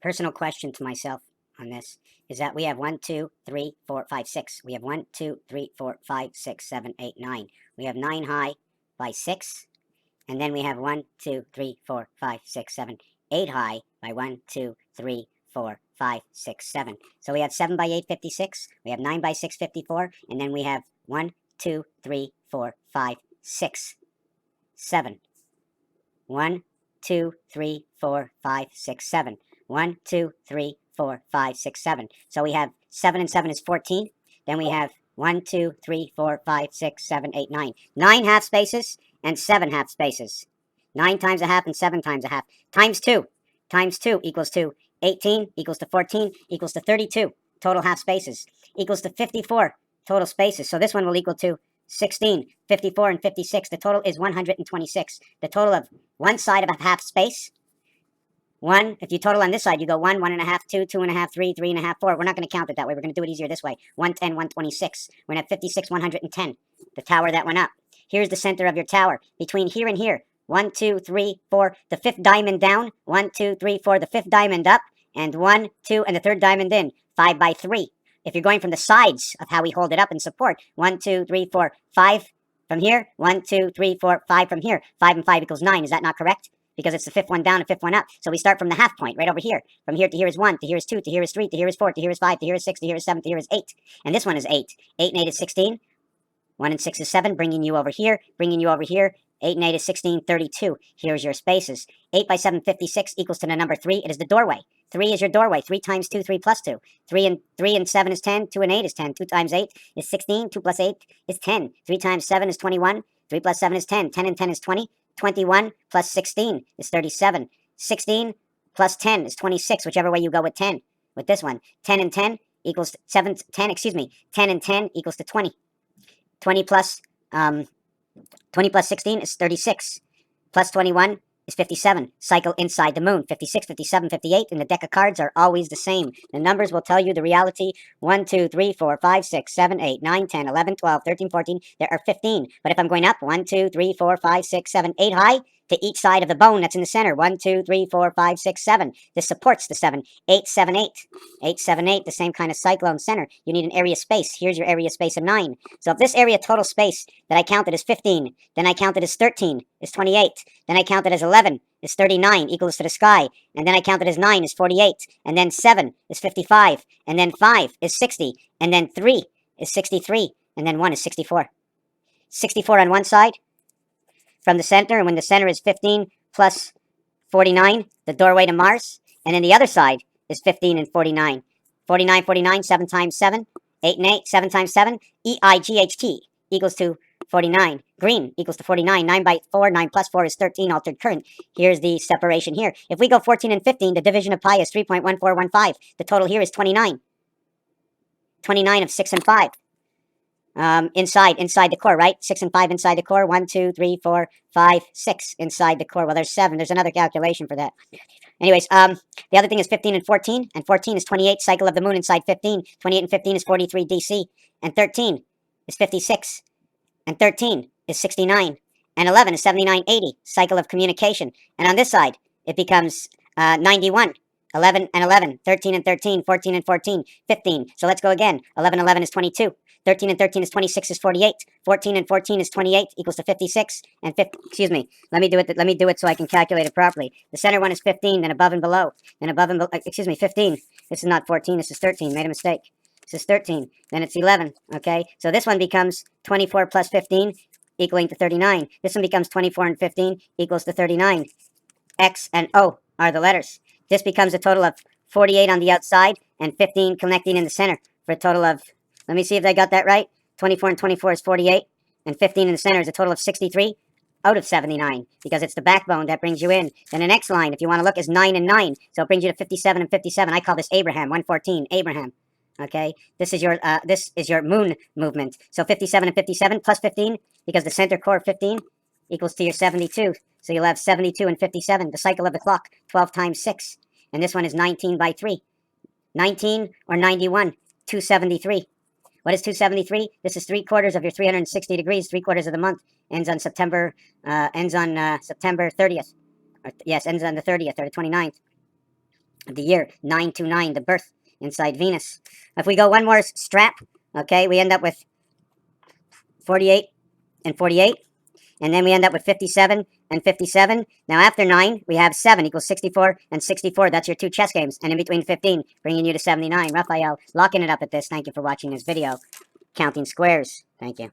personal question to myself on this is that we have 1, 2, 3, 4, 5, 6. We have 1, 2, 3, 4, 5, 6, 7, 8, 9. We have 9 high by 6. And then we have 1, 2, 3, 4, 5, 6, 7, 8 high by 1, 2, 3, 4, 5, 6, 7. So we have 7 by 8, 56. We have 9 by 6, 54. And then we have 1, 2, 3, 4, 5, 6, 7. 1, 2, 3, 4, 5, 6, 7. 1, 2, 3, 4, 5, 6, 7. So we have 7 and 7 is 14. Then we have 1, 2, 3, 4, 5, 6, 7, 8, 9. 9 half spaces and 7 half spaces. 9 times a half and 7 times a half. Times 2. Times 2 equals to 18, equals to 14, equals to 32. Total half spaces. Equals to 54 total spaces. So this one will equal to 16, 54, and 56. The total is 126. The total of one side of a half space. 1, if you total on this side, you go 1, 1.5, 2, 2.5, 3, 3.5, 4. We're not going to count it that way. We're going to do it easier this way. 110, 126. We're going to have 56, 110. The tower that went up. Here's the center of your tower. Between here and here. 1, 2, 3, 4. The fifth diamond down. 1, 2, 3, 4. The fifth diamond up. And 1, 2, and the third diamond in. 5 by 3. If you're going from the sides of how we hold it up in support. 1, 2, 3, 4, 5 from here. 1, 2, 3, 4, 5 from here. 5 and 5 equals 9. Is that not correct? Because it's the fifth one down and fifth one up. So we start from the half point right over here. From here to here is 1, to here is 2, to here is 3, to here is 4, to here is 5, to here is 6, to here is 7, to here is 8. And this one is 8. 8 and 8 is 16. 1 and 6 is 7, bringing you over here, bringing you over here. 8 and 8 is 16, 32. Here's your spaces. 8 by 7, 56 equals to the number 3. It is the doorway. 3 is your doorway. 3 times 2, 3 plus 2. 3 and 7 is 10. 2 and 8 is 10. 2 times 8 is 16. 2 plus 8 is 10. 3 times 7 is 21. 3 plus 7 is 10. 10 and 10 is 20. 21 plus 16 is 37. 16 plus 10 is 26, whichever way you go with 10. With this one, 10 and 10 equals 10 and 10 equals to 20. 20 plus 16 is 36. Plus 21 is 57. Cycle inside the moon. 56, 57, 58. And the deck of cards are always the same. The numbers will tell you the reality. 1, 2, 3, 4, 5, 6, 7, 8, 9, 10, 11, 12, 13, 14. There are 15. But if I'm going up 1, 2, 3, 4, 5, 6, 7, 8 high to each side of the bone that's in the center. 1, 2, 3, 4, 5, 6, 7. This supports the 7. 8, 7, 8. 8, 7, 8. The same kind of cyclone center. You need an area space. Here's your area space of 9. So if this area total space that I counted as 15, then I counted as 13 is 28, then I counted as 11 is 39 equals to the sky, and then I counted as 9 is 48, and then 7 is 55, and then 5 is 60, and then 3 is 63, and then 1 is 64. 64 on one side from the center, and when the center is 15 plus 49, the doorway to Mars, and then the other side is 15 and 49. 49, 49, 7 times 7, 8 and 8, 7 times 7, EIGHT equals to 49. Green equals to 49. 9 by 4, 9 plus 4 is 13, altered current. Here's the separation here. If we go 14 and 15, the division of pi is 3.1415. The total here is 29. 29 of 6 and 5. Inside the core, right? 6 and 5 inside the core. 1, 2, 3, 4, 5, 6 inside the core. Well, there's 7. There's another calculation for that. Anyways, the other thing is 15 and 14. And 14 is 28, cycle of the moon inside 15. 28 and 15 is 43 DC. And 13 is 56. And 13 is 69. And 11 is 7980, cycle of communication. And on this side, it becomes 91. 11 and 11, 13 and 13, 14 and 14, 15. So let's go again. 11 and 11 is 22. 13 and 13 is 26 is 48. 14 and 14 is 28 equals to 56. And let me do it so I can calculate it properly. The center one is 15, then above and below. Then above and below, 15. This is not 14, this is 13. Made a mistake. This is 13. Then it's 11. Okay? So this one becomes 24 plus 15 equaling to 39. This one becomes 24 and 15 equals to 39. X and O are the letters. This becomes a total of 48 on the outside and 15 connecting in the center for a total of, let me see if I got that right. 24 and 24 is 48 and 15 in the center is a total of 63 out of 79 because it's the backbone that brings you in. Then the next line, if you want to look, is 9 and 9. So it brings you to 57 and 57. I call this Abraham, 114, Abraham. Okay, this is your moon movement. So 57 and 57 plus 15 because the center core of 15 equals to your 72. So you'll have 72 and 57, the cycle of the clock, 12 times 6. And this one is 19 by 3. 19 or 91, 273. What is 273? This is 3/4 of your 360 degrees, 3/4 of the month. Ends on September 30th. Yes, ends on the 30th or the 29th. of the year, 929, the birth inside Venus. If we go one more strap, okay, we end up with 48 and 48. And then we end up with 57 and 57. Now, after 9, we have 7 equals 64 and 64. That's your two chess games. And in between 15, bringing you to 79. Raphael, locking it up at this. Thank you for watching this video. Counting squares. Thank you.